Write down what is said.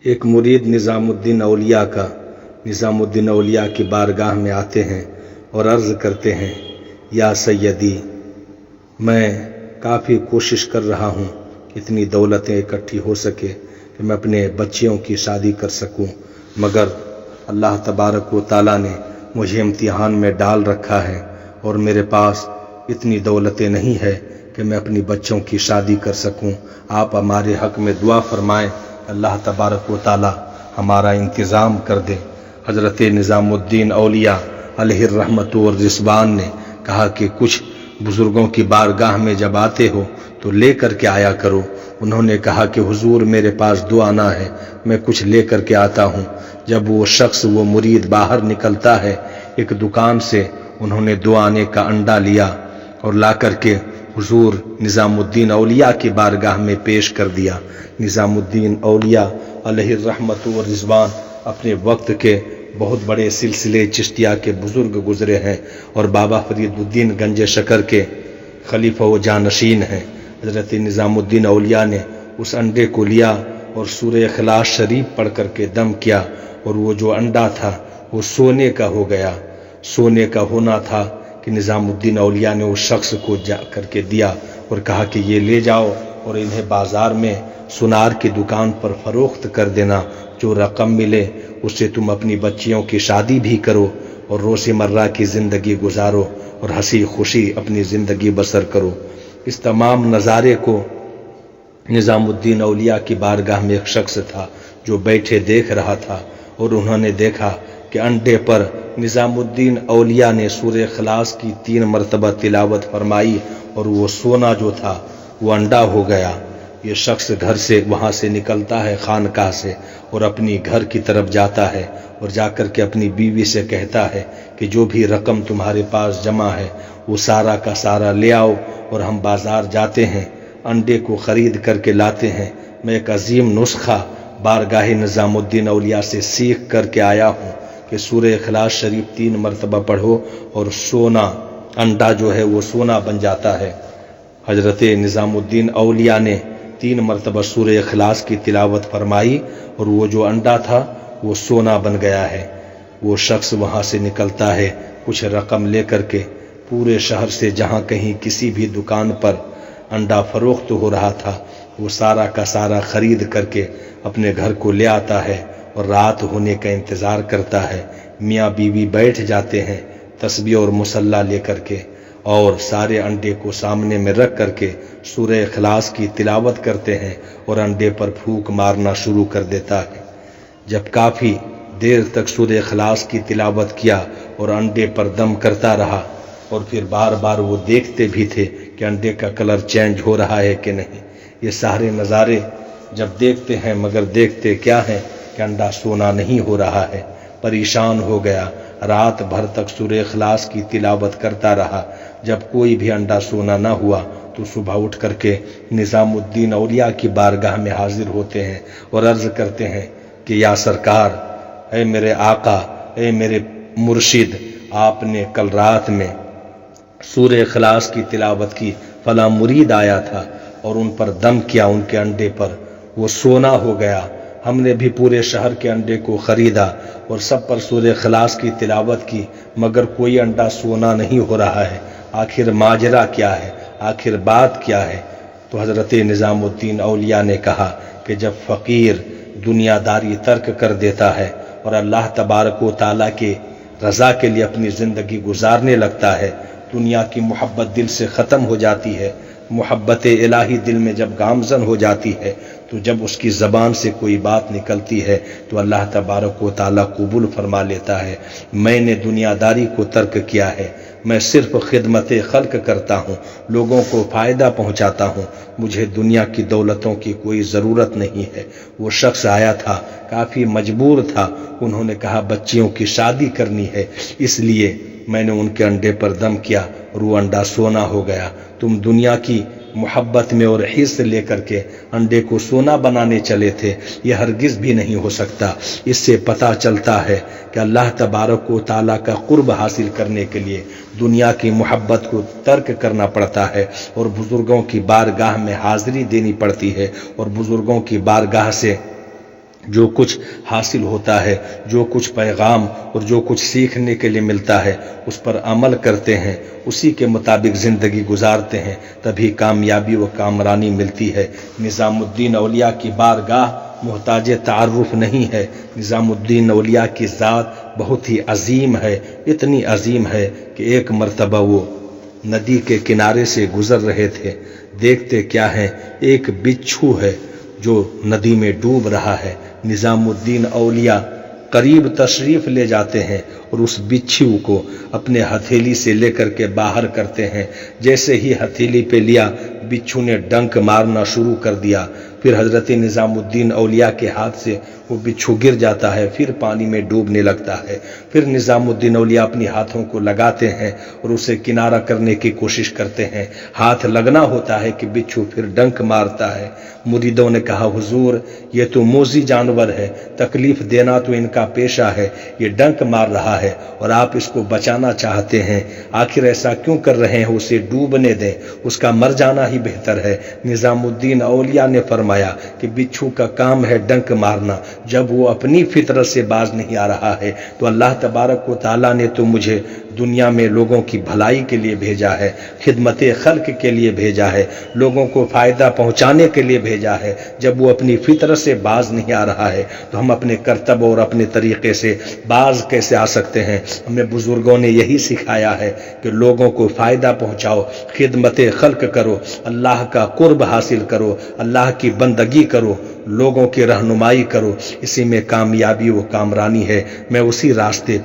ایک مرید نظام الدین اولیاء کی بارگاہ میں آتے ہیں اور عرض کرتے ہیں، یا سیدی، میں کافی کوشش کر رہا ہوں کہ اتنی دولتیں اکٹھی ہو سکے کہ میں اپنے بچیوں کی شادی کر سکوں، مگر اللہ تبارک و تعالیٰ نے مجھے امتحان میں ڈال رکھا ہے اور میرے پاس اتنی دولتیں نہیں ہے کہ میں اپنی بچوں کی شادی کر سکوں۔ آپ ہمارے حق میں دعا فرمائیں، اللہ تبارک و تعالیٰ ہمارا انتظام کر دے۔ حضرت نظام الدین اولیاء علیہ الرحمت والرضوان نے کہا کہ کچھ بزرگوں کی بارگاہ میں جب آتے ہو تو لے کر کے آیا کرو۔ انہوں نے کہا کہ حضور میرے پاس 2 آنا ہے، میں کچھ لے کر کے آتا ہوں۔ جب وہ شخص، وہ مرید باہر نکلتا ہے ایک دکان سے، انہوں نے 2 آنے کا انڈا لیا اور لا کر کے حضور نظام الدین اولیاء کی بارگاہ میں پیش کر دیا۔ نظام الدین اولیاء علیہ الرحمت والرضوان اپنے وقت کے بہت بڑے سلسلے چشتیہ کے بزرگ گزرے ہیں اور بابا فرید الدین گنج شکر کے خلیفہ و جانشین ہیں۔ حضرت نظام الدین اولیاء نے اس انڈے کو لیا اور سورہ اخلاص شریف پڑھ کر کے دم کیا، اور وہ جو انڈا تھا وہ سونے کا ہو گیا۔ سونے کا ہونا تھا کہ نظام الدین اولیاء نے اس شخص کو جا کر کے دیا اور کہا کہ یہ لے جاؤ اور انہیں بازار میں سونار کی دکان پر فروخت کر دینا، جو رقم ملے اس سے تم اپنی بچیوں کی شادی بھی کرو اور روز مرہ کی زندگی گزارو اور ہنسی خوشی اپنی زندگی بسر کرو۔ اس تمام نظارے کو نظام الدین اولیاء کی بارگاہ میں ایک شخص تھا جو بیٹھے دیکھ رہا تھا، اور انہوں نے دیکھا کہ انڈے پر نظام الدین اولیاء نے سورہ اخلاص کی 3 مرتبہ تلاوت فرمائی اور وہ سونا جو تھا وہ انڈا ہو گیا۔ یہ شخص گھر سے وہاں سے نکلتا ہے خانقاہ سے اور اپنی گھر کی طرف جاتا ہے اور جا کر کے اپنی بیوی سے کہتا ہے کہ جو بھی رقم تمہارے پاس جمع ہے وہ سارا کا سارا لے آؤ، اور ہم بازار جاتے ہیں، انڈے کو خرید کر کے لاتے ہیں۔ میں ایک عظیم نسخہ بارگاہ نظام الدین اولیاء سے سیکھ کر کے آیا ہوں کہ سورہ اخلاص شریف 3 مرتبہ پڑھو اور سونا، انڈا جو ہے وہ سونا بن جاتا ہے۔ حضرت نظام الدین اولیاء نے 3 مرتبہ سورہ اخلاص کی تلاوت فرمائی اور وہ جو انڈا تھا وہ سونا بن گیا ہے۔ وہ شخص وہاں سے نکلتا ہے کچھ رقم لے کر کے، پورے شہر سے جہاں کہیں کسی بھی دکان پر انڈا فروخت ہو رہا تھا وہ سارا کا سارا خرید کر کے اپنے گھر کو لے آتا ہے اور رات ہونے کا انتظار کرتا ہے۔ میاں بیوی بیٹھ جاتے ہیں تسبیح اور مصلی لے کر کے، اور سارے انڈے کو سامنے میں رکھ کر کے سورہ اخلاص کی تلاوت کرتے ہیں اور انڈے پر پھونک مارنا شروع کر دیتا ہے۔ جب کافی دیر تک سورہ اخلاص کی تلاوت کیا اور انڈے پر دم کرتا رہا، اور پھر بار بار وہ دیکھتے بھی تھے کہ انڈے کا کلر چینج ہو رہا ہے کہ نہیں۔ یہ سارے نظارے جب دیکھتے ہیں، مگر دیکھتے کیا ہے کہ انڈا سونا نہیں ہو رہا ہے۔ پریشان ہو گیا، رات بھر تک سورہ اخلاص کی تلاوت کرتا رہا۔ جب کوئی بھی انڈا سونا نہ ہوا تو صبح اٹھ کر کے نظام الدین اولیاء کی بارگاہ میں حاضر ہوتے ہیں اور عرض کرتے ہیں کہ یا سرکار، اے میرے آقا، اے میرے مرشد، آپ نے کل رات میں سورہ اخلاص کی تلاوت کی، فلاں مرید آیا تھا اور ان پر دم کیا، ان کے انڈے پر، وہ سونا ہو گیا۔ ہم نے بھی پورے شہر کے انڈے کو خریدا اور سب پر سورہ اخلاص کی تلاوت کی، مگر کوئی انڈا سونا نہیں ہو رہا ہے۔ آخر ماجرا کیا ہے؟ آخر بات کیا ہے؟ تو حضرت نظام الدین اولیاء نے کہا کہ جب فقیر دنیا داری ترک کر دیتا ہے اور اللہ تبارک و تعالیٰ کے رضا کے لیے اپنی زندگی گزارنے لگتا ہے، دنیا کی محبت دل سے ختم ہو جاتی ہے، محبت الہی دل میں جب گامزن ہو جاتی ہے، تو جب اس کی زبان سے کوئی بات نکلتی ہے تو اللہ تبارک و تعالیٰ قبول فرما لیتا ہے۔ میں نے دنیا داری کو ترک کیا ہے، میں صرف خدمت خلق کرتا ہوں، لوگوں کو فائدہ پہنچاتا ہوں، مجھے دنیا کی دولتوں کی کوئی ضرورت نہیں ہے۔ وہ شخص آیا تھا، کافی مجبور تھا، انہوں نے کہا بچیوں کی شادی کرنی ہے، اس لیے میں نے ان کے انڈے پر دم کیا اور وہ انڈا سونا ہو گیا۔ تم دنیا کی محبت میں اور حرص لے کر کے انڈے کو سونا بنانے چلے تھے، یہ ہرگز بھی نہیں ہو سکتا۔ اس سے پتہ چلتا ہے کہ اللہ تبارک و تعالیٰ کا قرب حاصل کرنے کے لیے دنیا کی محبت کو ترک کرنا پڑتا ہے اور بزرگوں کی بارگاہ میں حاضری دینی پڑتی ہے، اور بزرگوں کی بارگاہ سے جو کچھ حاصل ہوتا ہے، جو کچھ پیغام اور جو کچھ سیکھنے کے لیے ملتا ہے اس پر عمل کرتے ہیں، اسی کے مطابق زندگی گزارتے ہیں، تبھی کامیابی و کامرانی ملتی ہے۔ نظام الدین اولیاء کی بارگاہ محتاج تعارف نہیں ہے۔ نظام الدین اولیاء کی ذات بہت ہی عظیم ہے، اتنی عظیم ہے کہ ایک مرتبہ وہ ندی کے کنارے سے گزر رہے تھے، دیکھتے کیا ہیں، ایک بچھو ہے جو ندی میں ڈوب رہا ہے۔ نظام الدین اولیاء قریب تشریف لے جاتے ہیں اور اس بچھو کو اپنے ہتھیلی سے لے کر کے باہر کرتے ہیں۔ جیسے ہی ہتھیلی پہ لیا، بچھو نے ڈنک مارنا شروع کر دیا، پھر حضرت نظام الدین اولیاء کے ہاتھ سے وہ بچھو گر جاتا ہے، پھر پانی میں ڈوبنے لگتا ہے۔ پھر نظام الدین اولیاء اپنی ہاتھوں کو لگاتے ہیں اور اسے کنارہ کرنے کی کوشش کرتے ہیں، ہاتھ لگنا ہوتا ہے کہ بچھو پھر ڈنک مارتا ہے۔ مریدوں نے کہا حضور یہ تو موذی جانور ہے، تکلیف دینا تو ان کا پیشہ ہے، یہ ڈنک مار رہا ہے اور آپ اس کو بچانا چاہتے ہیں، آخر ایسا کیوں کر رہے ہیں، اسے ڈوبنے دیں، اس کا مر جانا ہی بہتر ہے۔ نظام الدین اولیاء نے فرمایا کہ بچھو کا کام ہے ڈنک مارنا، جب وہ اپنی فطرت سے باز نہیں آ رہا ہے تو اللہ تبارک و تعالیٰ نے تو مجھے دنیا میں لوگوں کی بھلائی کے لیے بھیجا ہے، خدمت خلق کے لیے بھیجا ہے، لوگوں کو فائدہ پہنچانے کے لیے بھیجا ہے۔ جب وہ اپنی فطرت سے باز نہیں آ رہا ہے تو ہم اپنے کرتب اور اپنے طریقے سے باز کیسے آ سکتے ہیں؟ ہمیں بزرگوں نے یہی سکھایا ہے کہ لوگوں کو فائدہ پہنچاؤ، خدمت خلق کرو، اللہ کا قرب حاصل کرو، اللہ کی بندگی کرو، لوگوں کی رہنمائی کرو، اسی میں کامیابی و کامرانی ہے۔ میں اسی راستے پر